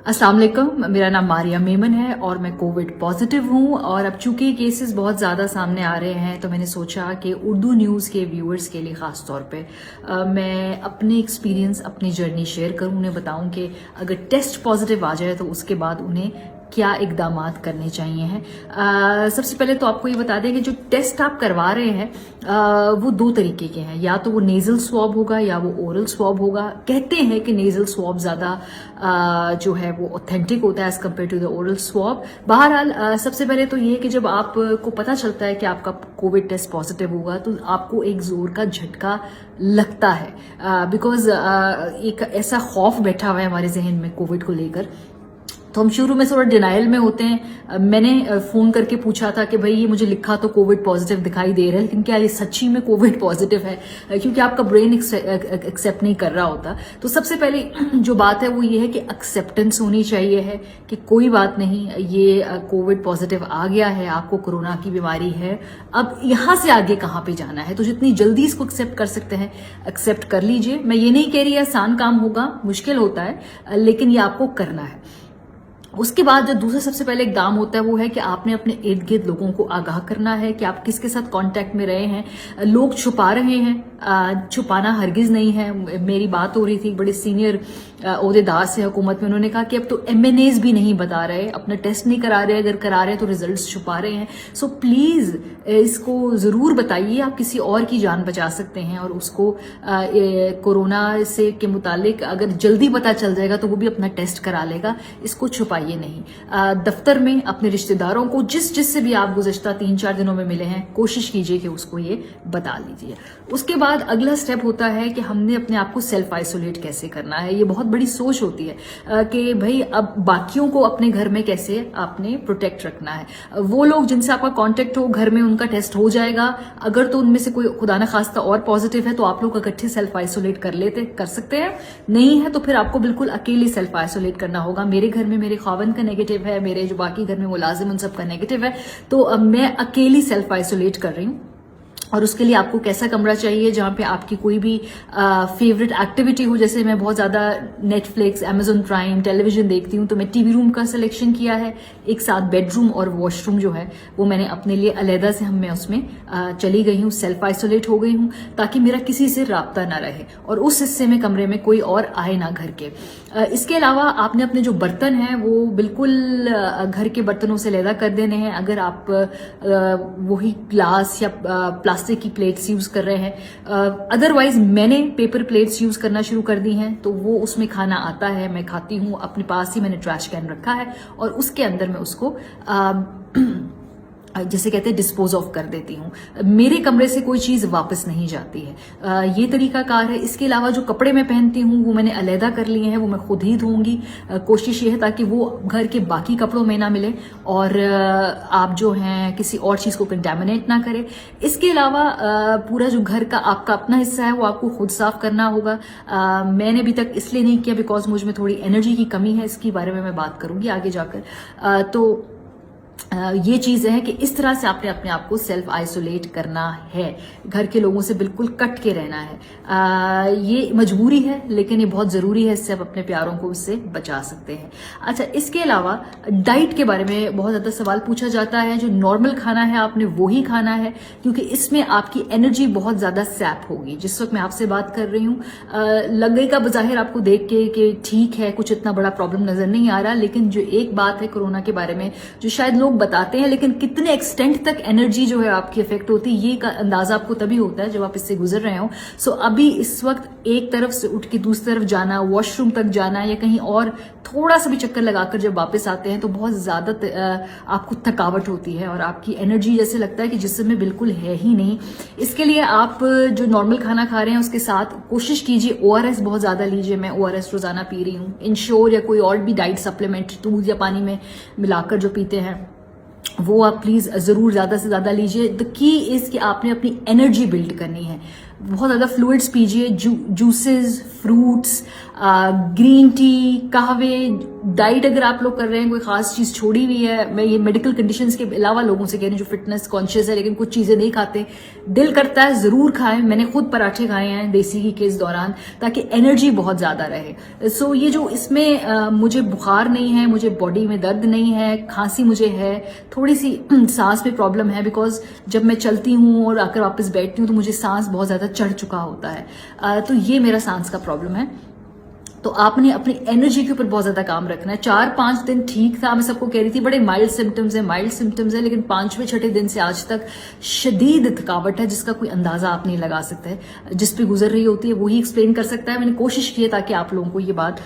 अस्सलाम वालेकुम, मेरा नाम मारिया मेमन है और मैं कोविड पॉजिटिव हूं। और अब चूंकि केसेस बहुत ज़्यादा सामने आ रहे हैं तो मैंने सोचा कि उर्दू न्यूज़ के व्यूअर्स के लिए ख़ास तौर पे मैं अपने एक्सपीरियंस, अपनी जर्नी शेयर करूं, उन्हें बताऊं कि अगर टेस्ट पॉजिटिव आ जाए तो उसके बाद उन्हें क्या इकदामात करने चाहिए हैं। सबसे पहले तो आपको ये बता दें कि जो टेस्ट आप करवा रहे हैं वो दो तरीके के हैं, या तो वो नेजल स्वॉब होगा या वो ओरल स्वॉब होगा। कहते हैं कि नेजल स्वॉब ज़्यादा जो है वो ऑथेंटिक होता है as compared to the oral swab. बहरहाल सबसे पहले तो ये है कि जब आपको पता चलता है कि आपका कोविड टेस्ट पॉजिटिव होगा तो आपको एक जोर का झटका लगता है, बिकॉज एक ऐसा खौफ बैठा हुआ है हमारे जहन में कोविड को लेकर। तो हम शुरू में थोड़ा डिनाइल में होते हैं। मैंने फोन करके पूछा था कि भाई ये मुझे लिखा तो कोविड पॉजिटिव दिखाई दे रहा है, लेकिन क्या ये सच्ची में कोविड पॉजिटिव है, क्योंकि आपका ब्रेन एक्सेप्ट नहीं कर रहा होता। तो सबसे पहले जो बात है वो ये है कि एक्सेप्टेंस होनी चाहिए है कि कोई बात नहीं, ये कोविड पॉजिटिव आ गया है, आपको कोरोना की बीमारी है, अब यहां से आगे कहाँ पे जाना है। तो जितनी जल्दी इसको एक्सेप्ट कर सकते हैं एक्सेप्ट कर लीजिए। मैं ये नहीं कह रही आसान काम होगा, मुश्किल होता है, लेकिन ये आपको करना है। उसके बाद जो दूसरा सबसे पहले इकदाम होता है वो है कि आपने अपने इर्द गिर्द लोगों को आगाह करना है कि आप किसके साथ कांटेक्ट में रहे हैं। लोग छुपा रहे हैं, छुपाना हरगिज नहीं है। मेरी बात हो रही थी बड़े सीनियर ओहदेदार से हुकूमत में, उन्होंने कहा कि अब तो MNAs भी नहीं बता रहे, अपना टेस्ट नहीं करा रहे, अगर करा रहे तो रिजल्ट्स छुपा रहे हैं। सो प्लीज इसको जरूर बताइए, आप किसी और की जान बचा सकते हैं। और उसको कोरोना से के मुतालिक अगर जल्दी पता चल जाएगा तो वो भी अपना टेस्ट करा लेगा, इसको छुपाइए नहीं। दफ्तर में अपने रिश्तेदारों को जिससे भी आप गुज़श्ता 3-4 दिनों में मिले हैं, कोशिश कीजिए कि उसको ये बता लीजिए। उसके बाद अगला स्टेप होता है कि हमने अपने आप को सेल्फ आइसोलेट कैसे करना है। ये बहुत बड़ी सोच होती है कि भाई अब बाकियों को अपने घर में कैसे आपने प्रोटेक्ट रखना है। वो लोग जिनसे आपका कांटेक्ट हो, घर में उनका टेस्ट हो जाएगा, अगर तो उनमें से कोई खुदा न खास्ता और पॉजिटिव है तो आप लोग इकट्ठे सेल्फ आइसोलेट कर सकते हैं। नहीं है तो फिर आपको बिल्कुल अकेले सेल्फ आइसोलेट करना होगा। मेरे घर में मेरे खावन का नेगेटिव है, मेरे जो बाकी घर में मुलाजिम उन सबका नेगेटिव है, तो अब मैं अकेली सेल्फ आइसोलेट कर रही हूँ। और उसके लिए आपको कैसा कमरा चाहिए जहां पे आपकी कोई भी फेवरेट एक्टिविटी हो। जैसे मैं बहुत ज्यादा नेटफ्लिक्स, Amazon प्राइम, टेलीविजन देखती हूँ, तो मैं टीवी रूम का सिलेक्शन किया है। एक साथ बेडरूम और वॉशरूम जो है वो मैंने अपने लिए अलहदा से मैं उसमें चली गई हूँ, सेल्फ आइसोलेट हो गई हूँ, ताकि मेरा किसी से राब्ता ना रहे और उस हिस्से में कमरे में कोई और आए ना घर के। इसके अलावा आपने अपने जो बर्तन हैं वो बिल्कुल घर के बर्तनों से अलहदा कर देने हैं। अगर आप वही ग्लास या प्लास्टिक की प्लेट्स यूज कर रहे हैं, अदरवाइज मैंने पेपर प्लेट्स यूज करना शुरू कर दी हैं, तो वो उसमें खाना आता है, मैं खाती हूँ। अपने पास ही मैंने ट्रैश कैन रखा है और उसके अंदर मैं उसको जैसे कहते हैं डिस्पोज ऑफ कर देती हूँ। मेरे कमरे से कोई चीज वापस नहीं जाती है। ये तरीका कार है। इसके अलावा जो कपड़े मैं पहनती हूँ वो मैंने अलहदा कर लिए हैं, वो मैं खुद ही धोऊंगी। कोशिश ये है ताकि वो घर के बाकी कपड़ों में ना मिले और आप जो हैं किसी और चीज को कंटेमिनेट ना करें। इसके अलावा पूरा जो घर का आपका अपना हिस्सा है वो आपको खुद साफ करना होगा। मैंने अभी तक इसलिए नहीं किया बिकॉज मुझ में थोड़ी एनर्जी की कमी है, इसके बारे में मैं बात करूंगी आगे जाकर। तो ये चीज है कि इस तरह से आपने अपने आप को सेल्फ आइसोलेट करना है, घर के लोगों से बिल्कुल कट के रहना है। ये मजबूरी है लेकिन ये बहुत जरूरी है, इससे आप अपने प्यारों को इससे बचा सकते हैं। अच्छा, इसके अलावा डाइट के बारे में बहुत ज्यादा सवाल पूछा जाता है। जो नॉर्मल खाना है आपने वो ही खाना है, क्योंकि इसमें आपकी एनर्जी बहुत ज्यादा सैप होगी। जिस वक्त मैं आपसे बात कर रही हूँ लगेगा बजाहिर आपको देख के कि ठीक है, कुछ इतना बड़ा प्रॉब्लम नजर नहीं आ रहा, लेकिन जो एक बात है कोरोना के बारे में जो शायद लोग बताते हैं, लेकिन कितने एक्सटेंट तक एनर्जी जो है आपकी इफेक्ट होती है ये का अंदाजा आपको तभी होता है जब आप इससे गुजर रहे हो। सो अभी इस वक्त एक तरफ से उठ के दूसरी तरफ जाना, वॉशरूम तक जाना या कहीं और थोड़ा सा भी चक्कर लगाकर जब वापस आते हैं तो बहुत ज्यादा आपको थकावट होती है और आपकी एनर्जी जैसे लगता है कि जिस्म में बिल्कुल है ही नहीं। इसके लिए आप जो नॉर्मल खाना खा रहे हैं उसके साथ कोशिश कीजिए ORS बहुत ज्यादा लीजिए। मैं ORS रोजाना पी रही हूँ। इंश्योर या कोई और भी डाइट सप्लीमेंट दूध या पानी में मिलाकर जो पीते हैं वो आप प्लीज जरूर ज्यादा से ज्यादा लीजिए। द की इज कि आपने अपनी एनर्जी बिल्ड करनी है। बहुत ज़्यादा फ्लूइड्स पीजिए, जूसेस, फ्रूट्स, ग्रीन टी, कहवे। डाइट अगर आप लोग कर रहे हैं, कोई खास चीज़ छोड़ी हुई है, मैं ये मेडिकल कंडीशंस के अलावा लोगों से कह रही हूँ जो फिटनेस कॉन्शियस है लेकिन कुछ चीज़ें नहीं खाते, दिल करता है ज़रूर खाएं। मैंने खुद पराठे खाए हैं देसी घी के इस दौरान, ताकि एनर्जी बहुत ज़्यादा रहे। सो ये जो इसमें मुझे बुखार नहीं है, मुझे बॉडी में दर्द नहीं है, खांसी मुझे है, थोड़ी सी सांस में प्रॉब्लम है, बिकॉज जब मैं चलती हूँ और आकर वापस बैठती हूँ तो मुझे सांस बहुत ज़्यादा चढ़ चुका होता है। तो ये मेरा सांस का प्रॉब्लम है। तो आपने अपनी एनर्जी के ऊपर बहुत ज्यादा काम रखना है। 4-5 दिन ठीक था, मैं सबको कह रही थी बड़े माइल्ड सिम्टम्स है, लेकिन 5वें-6ठे दिन से आज तक शदीद थकावट है, जिसका कोई अंदाजा आप नहीं लगा सकते। जिस पे गुजर रही होती है वही एक्सप्लेन कर सकता है। मैंने कोशिश की है ताकि आप लोगों को ये बात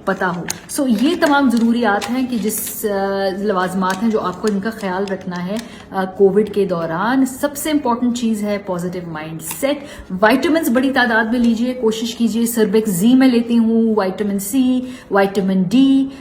पता हो। सो ये तमाम जरूरियात हैं कि जिस लवाजमात हैं जो आपको इनका ख्याल रखना है कोविड के दौरान। सबसे इंपॉर्टेंट चीज है पॉजिटिव माइंड सेट। वाइटामिन बड़ी तादाद में लीजिए, कोशिश कीजिए। सर्बेक्स जी मैं लेती हूँ, विटामिन सी, विटामिन डी,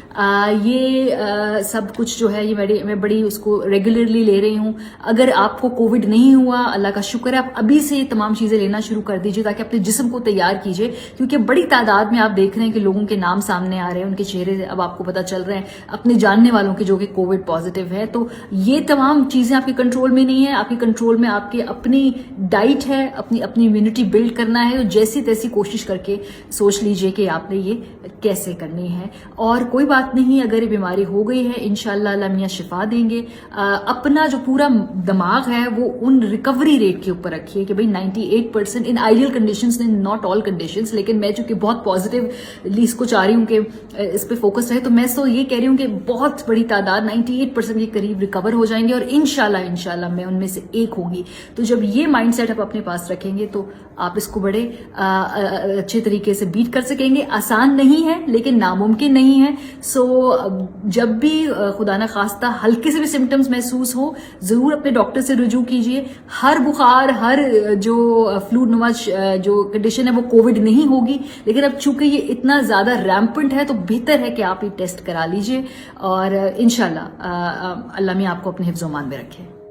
ये सब कुछ जो है ये मैं बड़ी उसको रेगुलरली ले रही हूँ। अगर आपको कोविड नहीं हुआ, अल्लाह का शुक्र है, आप अभी से ये तमाम चीजें लेना शुरू कर दीजिए ताकि अपने जिस्म को तैयार कीजिए, क्योंकि बड़ी तादाद में आप देख रहे हैं कि लोगों के नाम सामने आ रहे हैं, उनके चेहरे अब आपको पता चल रहे हैं अपने जानने वालों के जो कि कोविड पॉजिटिव है। तो ये तमाम चीजें आपके कंट्रोल में नहीं है। आपके कंट्रोल में आपके अपनी डाइट है, अपनी इम्यूनिटी बिल्ड करना है। तो जैसी तैसी कोशिश करके सोच लीजिए कि आपने ये कैसे करनी है। और कोई बात नहीं, अगर ये बीमारी हो गई है इंशाल्लाह अल्लाह मियां शिफा देंगे। अपना जो पूरा दिमाग है वो उन रिकवरी रेट के ऊपर रखिए कि भाई 98% in ideal conditions, in not all conditions, लेकिन मैं चूंकि बहुत पॉजिटिवली इसको चाह रही हूँ कि इस पे फोकस रहे, तो मैं तो ये कह रही हूँ कि बहुत बड़ी तादाद 98% के करीब रिकवर हो जाएंगे और इंशाल्लाह मैं उनमें से एक होंगी। तो जब ये माइंडसेट आप अपने पास रखेंगे तो आप इसको बड़े अच्छे तरीके से बीट कर सकेंगे। आसान नहीं है लेकिन नामुमकिन नहीं है। सो जब भी खुदा ना खास्ता हल्के से भी सिम्टम्स महसूस हो, जरूर अपने डॉक्टर से रुजू कीजिए। हर बुखार, हर जो फ्लू नुमा जो कंडीशन है वो कोविड नहीं होगी, लेकिन अब चूंकि ये इतना ज्यादा रैम्पेंट है तो बेहतर है कि आप ये टेस्ट करा लीजिए और इंशाल्लाह अल्लाह मियां आपको अपने हिफ्ज़-ओ-मान में रखे।